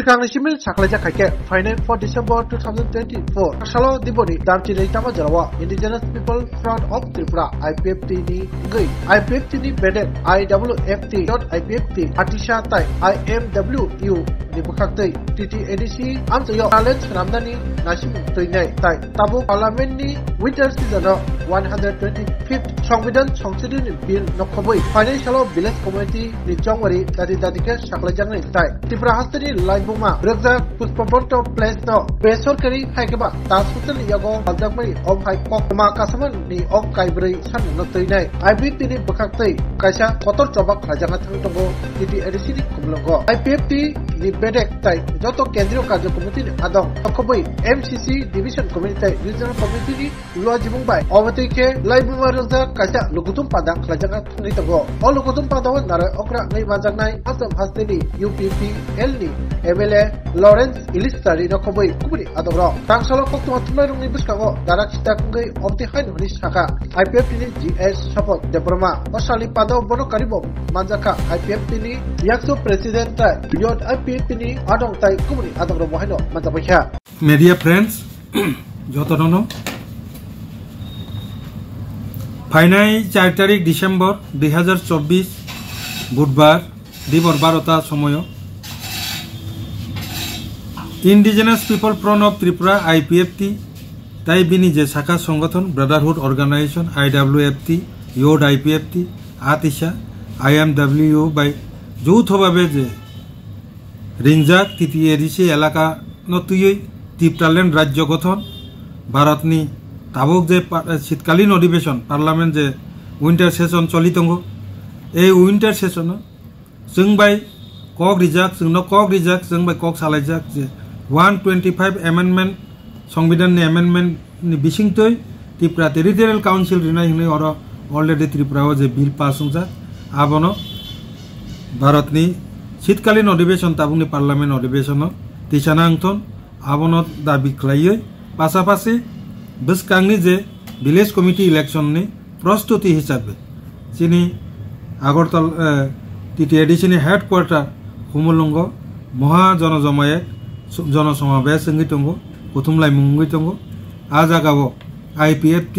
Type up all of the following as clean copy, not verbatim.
Sikang Shimin Saklaja Kake, Finance for December 2024. Salo Dibodi, Darchi Tama Jarawa, Indigenous People Front of Tripura, IPFT ni Gui, IPFT ni Bedek, IWFT.IPFT, Atisha Tai, IMWU, Dibukaktai, TTADC, Amsayo, Talent Ramdani, Nashim Tuinai, Tai, Tabu Parliament ni Winter Season 125th Songbidan Songsidin Bill Nokobui, Financial Village Community, ni Jongwari, Dadike Saklaja Tai, Tripura Hastani Laibuma, Rexak Puspaponto Place no, Besorkari Haikaba, Tasputan Yago, Aldamari, of High Kokma Kasaman, ni of Kaibri, San Notinai, IPFT ni Bukaktai, Kaisa, Kotor Chobak, Rajangatango, TTADC Kumlongo, IPFT ni Bedek Tai, Joto Kendrio Kajo Committee Adong, Okobui, MCC Division Committee, Regional Committee, Lojimumbai, Overtake, Laibuma Rosa, Kaisa, Lukutum Padang, Rajangatango, all Lukutum Padawan, Nara Okra, Naimajanai, Asam Hastini, UPP, Elni, MLA, Lawrence, Ilistari, Nokobui, Kubri, Adoro, Tangsalo Kotumatuma, Nibuskago, Darakita Kungai of the High Nishaka, IPFT GS Support, Debroma, Osali Pado Bono Karibo, Manzaka, IPFT Yakso President, Beyond IPFT Adong Tai Kubri, Adoro Mohino, Manzabasha. Media friends, Jotono Finai 4 তারিখ December 2024 বুধবার দিবর 12টা সময় indigenous people front of Tripura IPFT তাই বিনি যে শাখা সংগঠন brotherhood organisation IWFT youth IPFT Atisha IMW by যৌথভাবে যে রিংজাক টিটিএডিসি এলাকা নতুই ত্রিপুরাল্যান্ড রাজ্য গঠন ভারতনি তাবক যে শীতকালীন অধিবেশন পার্লামেন্ট যে উইন্টার সেশন চলিতঙ্গ এই উইন্টার সেশন जों बाय कक रिजाक जोंनो कक रिजाक जों बाय कक सालायजाक जे 125 एमेन्डमेंट संविधान नि एमेन्डमेंट नि बिसिंतै त्रिपुरा टेरिटोरियल काउन्सिल रिनाय हनै अर अलरेडी त्रिपुरायाव जे बिल पास होजा आबनो भारतनि शीतकालीन अधिवेशन ताबुंनि पार्लामेंट अधिवेशन तिसानांथन आबनो दाबि खालायै पासापासि बसकांनि जे विलेज कमिटी इलेक्शन नि प्रस्तुति हिसाबै जिनि आगरतल TTADC ni headquarter Humulungo, Moha Jonozamaye, Jonosamabe Singitungo, Kutumlai Mungitungo, Azagavo, IPFT,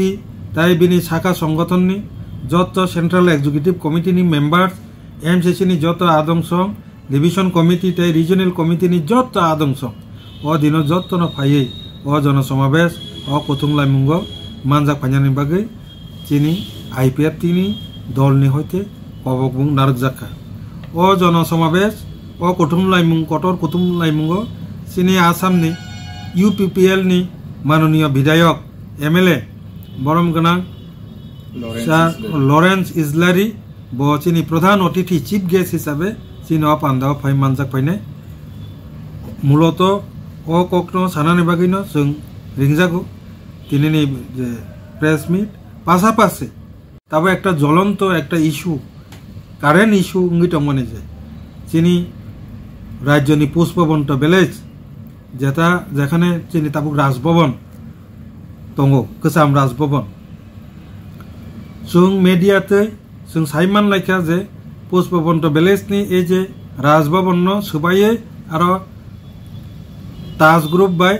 Taibini Saka Songotoni, Joto Central Executive Committee ni members, MCC ni Joto Adamsong, Division Committee, Tai Regional Committee ni Joto Adamsong, O Dino Joto no Paye, O Jonosamabes, O Kutumlai Mungo, Manzak Panyani Bagay, Chini, IPFT ni, Dolni Hote, Obokbung Nargzaka. O জনসমাবেশ ও কুটুম লাইমুং কটর কুটুম লাইমুঙ্গ চিনি আসামনি UPPL নি মাননীয় বিধায়ক MLA বরম গনাং Lawrence ইজলারি ব চিনি প্রধান অতিথি চিফ গেস্ট হিসাবে চিনি অপান্দাও ফাই মানজাক ফাইনে মূলত ও ককনো সানানি বাগিনো जों রিংজাগো তিনিনি যে প্রেস মিট পাশাপাশি তবে একটা জ্বলন্ত একটা ইস্যু কারেন্ট ইস্যু উঙ্গিত মনে যায় চিনি রাজ্যনি পুষ্পবন্ত ভিলেজ যেটা যেখানে চিনি তাবুক রাজভবন দङ गोजाम राजभवन जों मिडियाते जों साइमान लायखा जे पुष्पबন্ত ভিলেজनि এই যে राजभवन न सोबायै आरो ताज ग्रुप बाय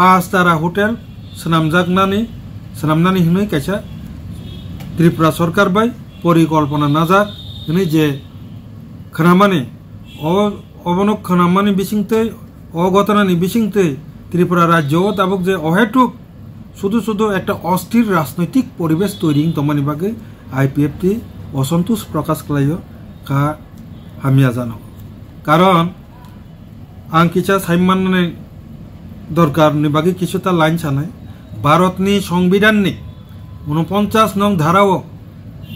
5 तारा होटेल सोनामनानै हनै कायसा त्रिपुरा सरकार बाय परिकल्पना नाजाक ini je khanamani obonok khanamani bisingte ogotana ni bisingte Tripura রাজ্য তাবক যে অহেতুক শুধু শুধু একটা অস্থির রাজনৈতিক পরিবেশ তৈরি তমানি বাগে আইপিএফটি অসন্তোষ প্রকাশ কলাইও কা হামিয়া জানো কারণ আং কিছা সাইমাননে দরকার নি বাগে কিছুটা লাইন ছানায় ভারতনি সংবিধাননি 49 নং ধারাও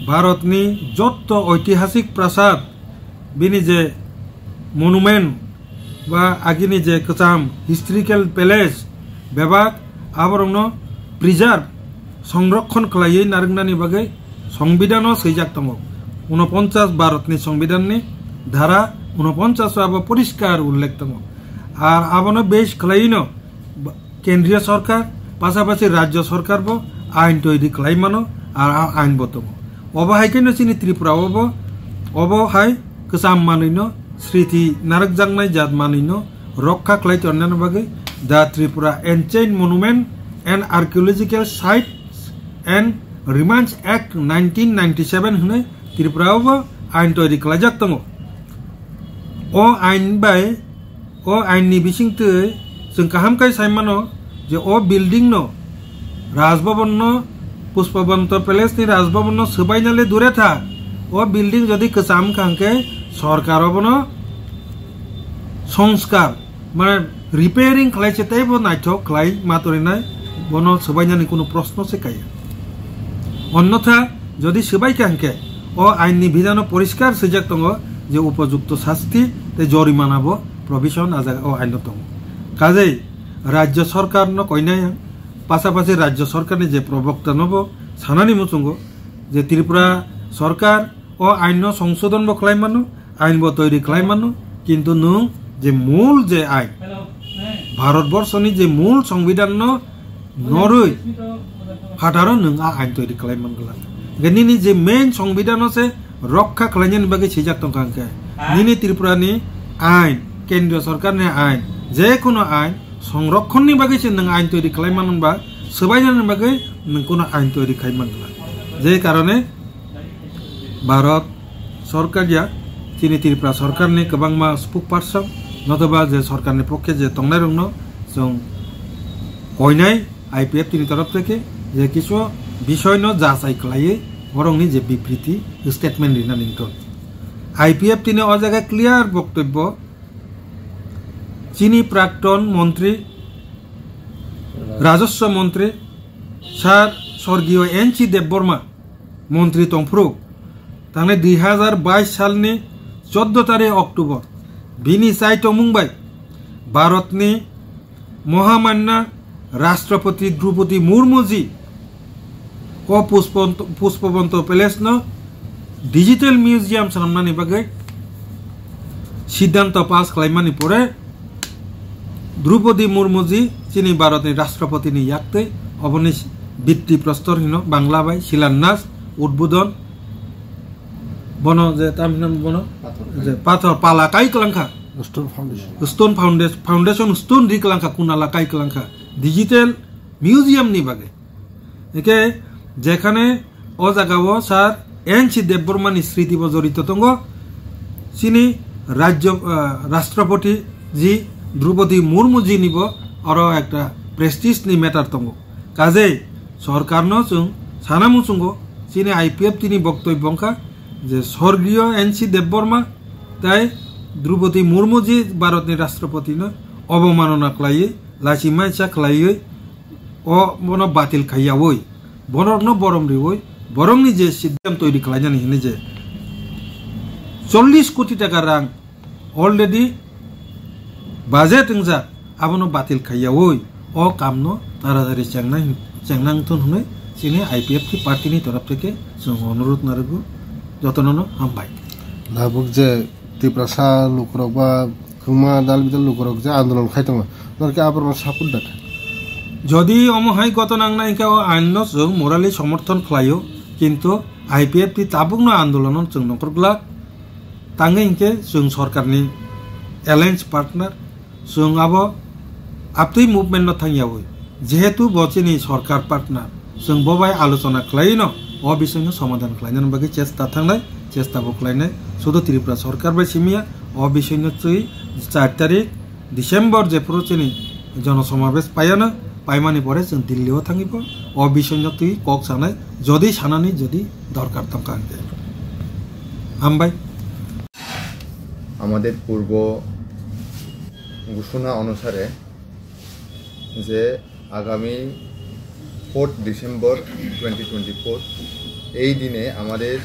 भारतनि जत्त ऐतिहासिक प्रासाद बिनि जे मनुमेन्ट बा आगिनि जे गोजाम हिस्टोरिकल पैलेस बेबाग आबरनो प्रिजार्व संरक्षण खालायै नारंगनानि बागै संविधानाव सैजाक दङ 49 भारतनि संविधाननि धारा 49 आबो परिष्कार उल्लेख दङ आर आबनो बेस खालायैनो केन्द्रीय सरकार पासापासि राज्य सरकारबो आइन तैरि खालायमानो आर आइनबो दङ अबहायखैनो चिनि त्रिपुरायावबो अबहाय गोजाम मानैनो स्मृति नारकजांनाय जात मानैनो রক্ষা খাইতে অন্যান্য বাকি the Tripura ancient monument and archaeological sites and remains act 1997 হনে ত্রিপুরাও আইন তৈরি খাইজাক দङ ও আইন বাই ও আইননি बिसिंतै जों गाहामखाय सायमानो जे ও बिल्डिं नो राजभवन नो पुष्पवंत पैलेस नि राजभवन नो सबायनाले दूरे था ও बिल्डिं जदि कसाम खांके सरकार बनो संस्कार माने रिपेयरिंग खालायसे तैबो नायथक खालाय मातरिनाय बनो सबायनानि कोनो प्रश्न से काया अन्यथा जदि सबाय खांके ও আইননি বিধান পরিষ্কার সজাক দङ যে উপযুক্ত শাস্তি তে জরিমানাবো প্রভিশন আজ ও আইন দङ কাজেই রাজ্য সরকার ন কইনায় পাশাপাশি রাজ্য সরকারনি যে প্রবক্তা নব সানানি মুচুঙ্গ যে ত্রিপুরা সরকার ও আইন সংশোধন বো খালাইমানো আইন বো তৈরি খালাইমানো কিন্তু নং যে মূল যে আইন ভারতবর্ষনি যে মূল সংবিধান নরই ফাটারো নং আইন তৈরি খালাইমানগলা গনিনি যে মেইন সংবিধান আছে রক্ষা খালাইনি বাকি সিজাক দङ কাंके নিনি ত্রিপুরানি আইন কেন্দ্রীয় সরকারনি আইন যে কোনো আইন সংরক্ষণনি বাকি সে নং আইন তৈরি খালাইমানবা সবাইনাनि বাকি নং কোনো আইন তৈরি খাইমানগলা যে কারণে भारत सरकारिया चीनी त्रिपुरा सरकारनि गोबांमा स्पुक पार्सन नतुबा जे सरकारनि पक्षे जे तंनाय रंनो जों कयनाय आईपीएफटी नि तरफ थेके जे किछु বিষয় न जाचाय खालायो बरंनि जे बिबृति स्टेटमेंट लिरनानै दं आईपीएफटी नि अ जायगा क्लियर बक्तव्य चीनी प्राक्तन मंत्री राजस्व मंत्री सार स्वर्गीय एनसी देबबर्मा मंत्री तंफ्रु तांने 2022 सालनि 14 तारिख अक्टोबर बिनि साइट मुंबई भारतनि महामान्य राष्ट्रपति द्रौपदी मुर्मू जी को पुष्पवंत पैलेस न डिजिटल म्यूजियम खालामनायनि बागै सिद्धांत पास खालामनायनि परे द्रौपदी मुर्मू जी चीनी भारतनि राष्ट्रपतिनि याक्तै अबनि भित्ति प्रस्तर हिनो बांग्ला बाय शिलान्यास उद्बोधन बनो जे तामिलनाडु बनो जे पाथर पाला काई कलंका स्टोन फाउंडेशन स्टोन रि कलंका कुनाला काई कलंका डिजिटल म्यूजियम नि बागे एके जेखाने ओ जागावो सार एनसी देबबर्मानि स्मृति जड़ित दङ चीनी राज्य राष्ट्रपति जी द्रौपदी मुर्मू जी निबो आरो एकटा प्रेस्टिज नि मैटर दङ काजे सरकार न जों सानामुचुंगो चीनी आईपीएफटी नि बक्तव्यंखा जे स्वर्गीय एनसी देबबर्मा ताई द्रौपदी मुर्मू जी भारतनि राष्ट्रपति न अवमानना खालायो लासिमायसा खालायो अ बनो बातिल खायावै बरमनो बरमरिवै बरमनि जे सिस्टेम तैरि खालायनानै हिने जे 40 कोटी टाका रां अलरेडी बाजेट इंजा आबनो बातिल खायावै अ कामनो तारातारि चेंनांथन हुने चीनी आईपीएफटी पार्टीनि तरफ थेके जों अनुरोध नारगो যতননো হামবাই লাবুক যে ত্রিপুরা লোকরক বা খুমা দালবিদল লোকরক যে আন্দোলন খাইতং নরকে আবরণ সাপোর্ট দেখা যদি অমহাই গত নাংনাইকা আইন जों मोराली समर्थन खालायो किन्तु आईपीएफटी ताबुकनो आंदोलन जों नखरग्ला तांगे इनके जों सरकारनि एलायंस पार्टनार जों आबो आपतै मुभमेन्ट न थांयावै जेहेतु बचिनि सरकार पार्टनार जों बबाय आलोचना खालायनो अ विषयनो समाधान खालायनायनि बागै चेष्टा थांनाय चेष्टाबो खालायनाय सुदु त्रिपुरा सरकार बाय सिमिया अ विषयनो 4 तारिख डिसेम्बर जे पुरोचिनि जनसमावेश पायानो पाइमानि परे जों दिल्लीआव थांगिबो अ विषयनो कक सानाय जदि सानानि जदि दरकार थांकांते हामबाय আমাদের পূর্ব ঘোষণা অনুসারে যে আগামী 4 ডিসেম্বর 2024 এই দিনে আমাদের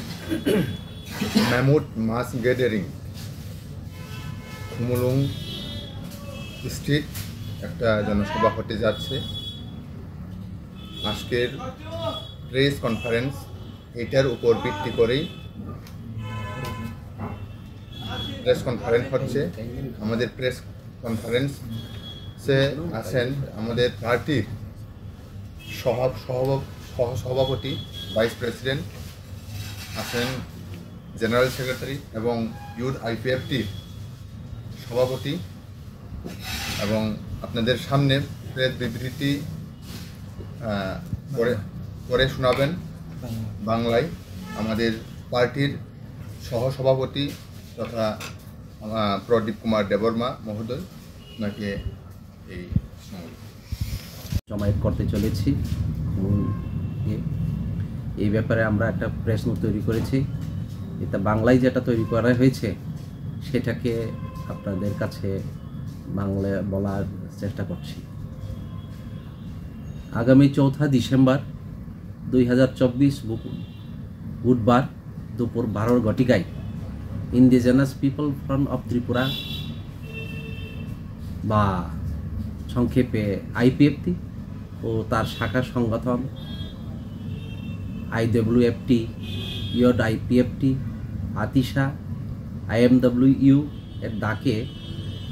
ম্যামুথ মাস গ্যাদারিং খুমুলুং স্ট্রিট একটা জনসভা হতে যাচ্ছে আজকের প্রেস কনফারেন্স এটার উপর ভিত্তি করেই প্রেস কনফারেন্স হচ্ছে আমাদের প্রেস কনফারেন্সে আছেন আমাদের পার্টির সহসভাপতি ভাইস প্রেসিডেন্ট আছেন জেনারেল সেক্রেটারি এবং ইউথ আইপিএফটি সভাপতি এবং আপনাদের সামনে প্রেস বিবৃতি করে শোনাবেন বাংলায় আমাদের পার্টির সহসভাপতি তথা প্রদীপ কুমার দেববর্মা মহোদয়। আপনাকে এই জমায়েত করতে চলেছি। এই ব্যাপারে আমরা একটা প্রেস নোট তৈরি করেছি। এটা বাংলায় যেটা তৈরি করা হয়েছে সেটাকে আপনাদের কাছে বাংলায় বলার চেষ্টা করছি। আগামী 4 ডিসেম্বর 2024 বুধবার দুপুর 12 ঘটিকায় indigenous people front of Tripura বা সংক্ষেপে আইপিএফটি ও তার শাখা সংগঠন IWFT, youth IPFT, Atisha, IMWU এর ডাকে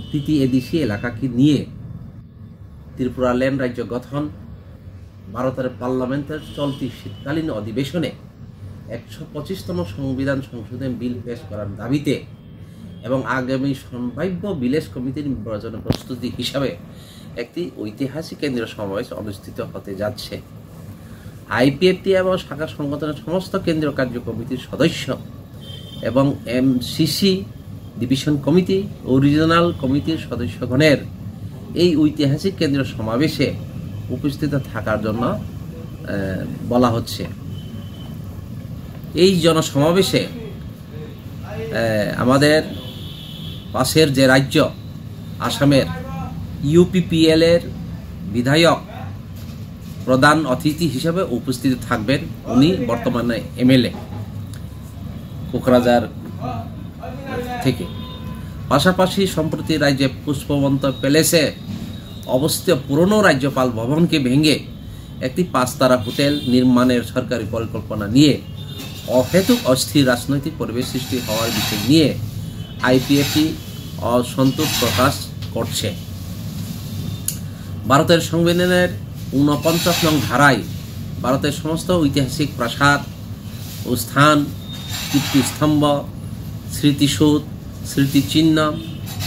তৃতীয় এদেশি এলাকাকে নিয়ে ত্রিপুরা ল্যান্ড রাজ্য গঠন ভারতের পার্লামেন্টের চলতি শীতকালীন অধিবেশনে 125তম সংবিধান সংশোধন বিল পেশ করার দাবিতে এবং আগামী সম্ভাব্য বিলেজ কমিটির নির্বাচনের প্রস্তুতি হিসাবে একটি ঐতিহাসিক কেন্দ্রীয় সমাবেশ অনুষ্ঠিত হতে যাচ্ছে। আইপিএফটি এবং শাখা সংগঠনের সমস্ত কেন্দ্রীয় কার্য কমিটির সদস্য এবং MCC ডিভিশন কমিটি ও রিজনাল কমিটির সদস্যগণের এই ঐতিহাসিক কেন্দ্রীয় সমাবেশে উপস্থিত থাকার জন্য বলা হচ্ছে। এই জনসমাবেশে আমাদের পাশের যে রাজ্য আসামের UPPL এর বিধায়ক প্রধান অতিথি হিসেবে উপস্থিত থাকবেন। উনি বর্তমানে MLA কোকরাঝার থেকে। পাশাপাশি সম্প্রতি রাজ্যে পুষ্পবন্ত প্যালেসে অবস্থিত পুরনো রাজ্যপাল ভবনকে ভেঙে একটি 5-তারা হোটেল নির্মাণের সরকারি পরিকল্পনা নিয়ে অহেতুক অস্থির রাজনৈতিক পরিবেশ সৃষ্টি হওয়ার বিষয় নিয়ে আইপিএফটি অসন্তোষ প্রকাশ করছে। ভারতের সংবিধানের 49 নং ধারায় ভারতের সমস্ত ঐতিহাসিক প্রাসাদ ও স্থান, কীর্তিস্তম্ভ, স্মৃতিসৌধ, স্মৃতিচিহ্ন,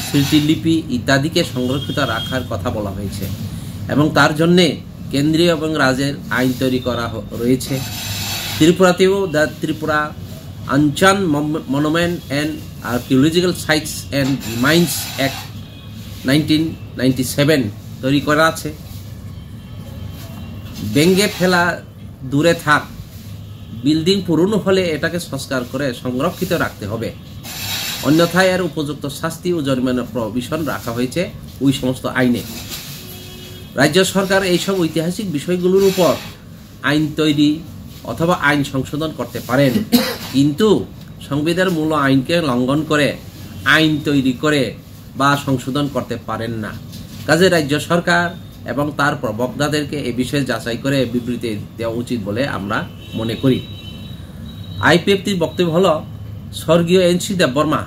স্মৃতিলিপি ইত্যাদিকে সংরক্ষিত রাখার কথা বলা হয়েছে এবং তার জন্যে কেন্দ্রীয় এবং রাজ্যের আইন তৈরি করা রয়েছে। ত্রিপুরাতেও the Tripura ancient monument and archaeological sites and remains act 1997 তৈরি করা আছে। ভেঙে ফেলা দূরে থাক, বিল্ডিং পুরনো হলে এটাকে সংস্কার করে সংরক্ষিত রাখতে হবে, অন্যথায় এর উপযুক্ত শাস্তি ও জরিমানার প্রভিশন রাখা হয়েছে ওই সমস্ত আইনে। রাজ্য সরকার এইসব ঐতিহাসিক বিষয়গুলোর উপর আইন তৈরি অথবা আইন সংশোধন করতে পারেন, কিন্তু সংবিধানের মূল আইনকে লঙ্ঘন করে আইন তৈরি করে বা সংশোধন করতে পারেন না। কাজে রাজ্য সরকার এবং তার প্রবক্তাদেরকে এ বিষয়ে যাচাই করে বিবৃতি দেওয়া উচিত বলে আমরা মনে করি। আইপিএফটির বক্তব্য হল, স্বর্গীয় NC দেববর্মা,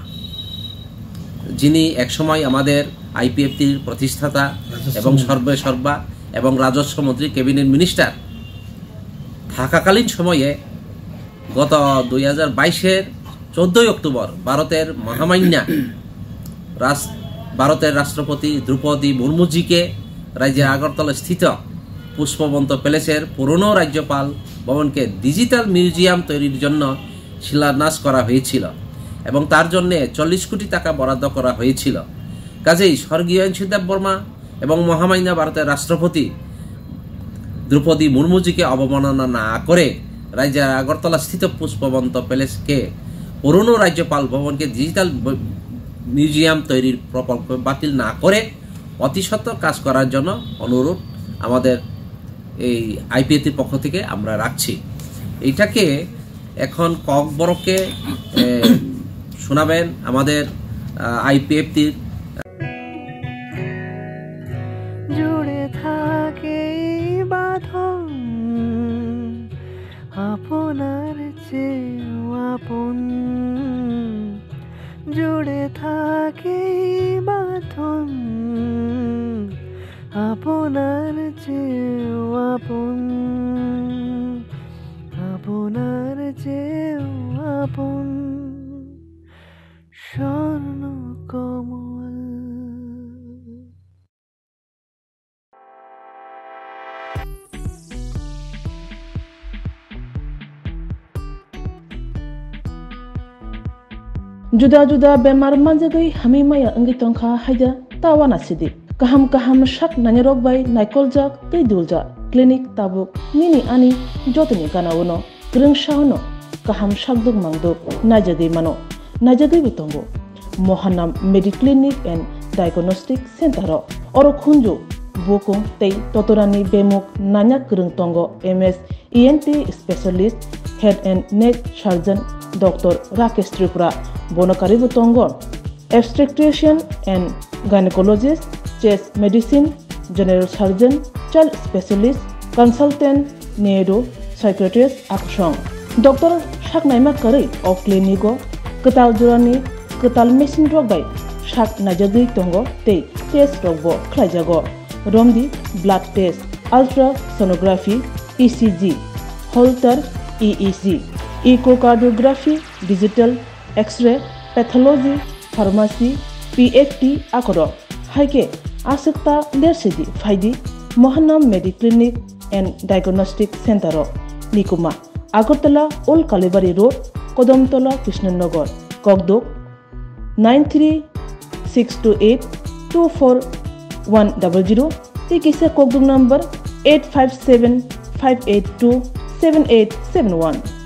যিনি একসময় আমাদের আইপিএফটির প্রতিষ্ঠাতা এবং সর্বেসর্বা এবং রাজস্ব মন্ত্রী, ক্যাবিনেট মিনিস্টার থাকাকালীন সময়ে গত 2022-এর 14 অক্টোবর ভারতের মহামান্যা ভারতের রাষ্ট্রপতি দ্রৌপদী মুর্মুজিকে রাজ্যের আগরতলা স্থিত পুষ্পবন্ত প্যালেসের পুরনো রাজ্যপাল ভবনকে ডিজিটাল মিউজিয়াম তৈরির জন্য শিলান্যাস করা হয়েছিল এবং তার জন্য 40 কোটি টাকা বরাদ্দ করা হয়েছিল। কাজেই স্বর্গীয় NC দেববর্মা এবং মহামান্য ভারতের রাষ্ট্রপতি দ্রৌপদী মুর্মুজিকে অবমাননা না করে রাজ্যের আগরতলা স্থিত পুষ্পবন্ত প্যালেসকে পুরনো রাজ্যপাল ভবনকে ডিজিটাল মিউজিয়াম তৈরির প্রকল্প বাতিল না করে অতি সত্বর কাজ করার জন্য অনুরোধ আমাদের এই আইপিএফটির পক্ষ থেকে আমরা রাখছি। এইটাকে এখন ককবরকে শোনাবেন আমাদের আইপিএফটির। জুড়ে থাকে বাঁধন আপনার চেয়েও আপন, জুড়ে থাকে বাঁধন আপনার চেয়েও আপন, আপনার চেয়েও আপন স্বর্ণ কমল। Juda juda bemar manjagai hami maya angi tongkha haida tawana sidi. Kaham shak nanyarok bai naikolja tei dulja. Klinik tabuk nini ani jotoni kanawuno. Grung shauno kaham shakduk mangduk najagai mano. Najagai butongo. Mohanam Mediclinic and Diagnostic Center oro khunju bokong tei totorani bemuk nanya kurung tongo MS ENT specialist head and neck surgeon Dr. Rakesh Tripura bonokari butongo obstetrician and gynecologist chest medicine general surgeon child specialist consultant neuro psychiatrist aksong Dr. Shaknaima Kari of Clinico Ketal Jurani Ketal mesin rogbai shak najagui tongo tei test rogbo khlaijago romdi blood test ultrasonography ECG Holter EEG echocardiography digital x-ray pathology pharmacy PFT akoro haike asukta lersidi faidi Mohanam Mediclinic and Diagnostic Center Nikuma Agartala Old Kalibari Road Kodamtola Krishnanagar Kogdok 93-628-24100 Tikisa Kogduk number 857-582-7871